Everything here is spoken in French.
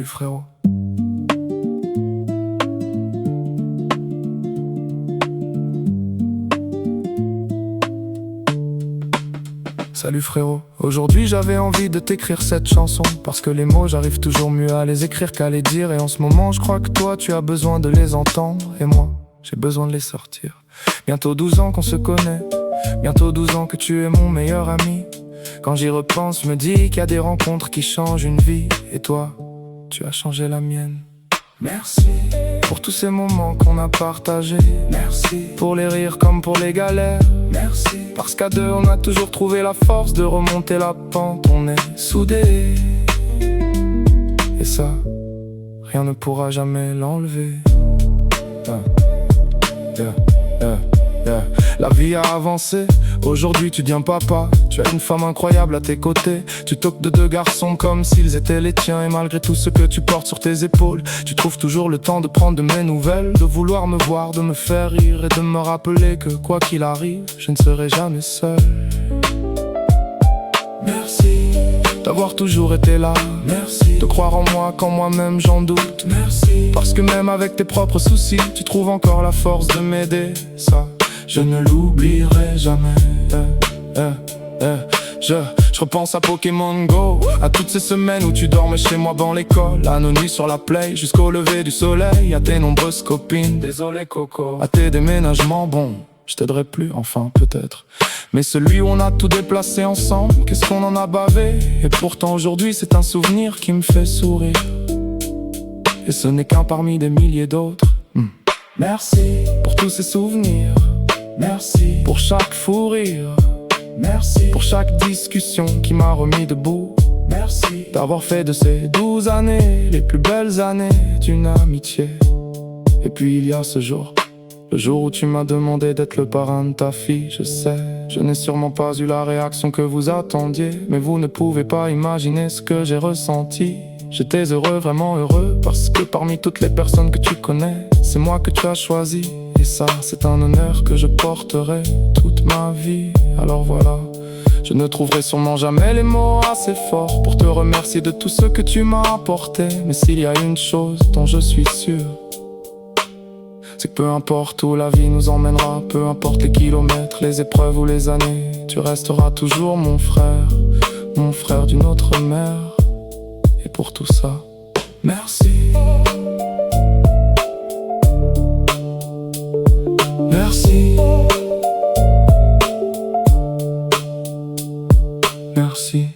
Salut frérot. Salut frérot, aujourd'hui j'avais envie de t'écrire cette chanson parce que les mots j'arrive toujours mieux à les écrire qu'à les dire. Et en ce moment je crois que toi tu as besoin de les entendre et moi j'ai besoin de les sortir. Bientôt 12 ans qu'on se connaît, bientôt 12 ans que tu es mon meilleur ami. Quand j'y repense je me dis qu'il y a des rencontres qui changent une vie. Et toi, tu as changé la mienne. Merci pour tous ces moments qu'on a partagés. Merci pour les rires comme pour les galères. Merci parce qu'à deux on a toujours trouvé la force de remonter la pente. On est soudés et ça, rien ne pourra jamais l'enlever. La vie a avancé, aujourd'hui tu deviens papa. Tu as une femme incroyable à tes côtés. Tu t'occupes de deux garçons comme s'ils étaient les tiens. Et malgré tout ce que tu portes sur tes épaules, tu trouves toujours le temps de prendre de mes nouvelles, de vouloir me voir, de me faire rire et de me rappeler que quoi qu'il arrive, je ne serai jamais seul. Merci d'avoir toujours été là. Merci de croire en moi quand moi-même j'en doute. Merci parce que même avec tes propres soucis, tu trouves encore la force de m'aider. Ça, je ne l'oublierai jamais. Je repense à Pokémon Go, à toutes ces semaines où tu dormais chez moi dans l'école, à nos nuits sur la play jusqu'au lever du soleil, à tes nombreuses copines, désolé Coco, à tes déménagements, bon, je t'aiderai plus, enfin peut-être. Mais celui où on a tout déplacé ensemble, qu'est-ce qu'on en a bavé. Et pourtant aujourd'hui c'est un souvenir qui me fait sourire. Et ce n'est qu'un parmi des milliers d'autres. Merci pour tous ces souvenirs. Merci pour chaque fou rire. Merci pour chaque discussion qui m'a remis debout. Merci d'avoir fait de ces 12 années les plus belles années d'une amitié. Et puis il y a ce jour, le jour où tu m'as demandé d'être le parrain de ta fille. Je sais, je n'ai sûrement pas eu la réaction que vous attendiez, mais vous ne pouvez pas imaginer ce que j'ai ressenti. J'étais heureux, vraiment heureux, parce que parmi toutes les personnes que tu connais, c'est moi que tu as choisi. Et ça, c'est un honneur que je porterai toute ma vie. Alors voilà, je ne trouverai sûrement jamais les mots assez forts pour te remercier de tout ce que tu m'as apporté. Mais s'il y a une chose dont je suis sûr, c'est que peu importe où la vie nous emmènera, peu importe les kilomètres, les épreuves ou les années, tu resteras toujours mon frère d'une autre mère. Et pour tout ça, merci. Merci. Merci.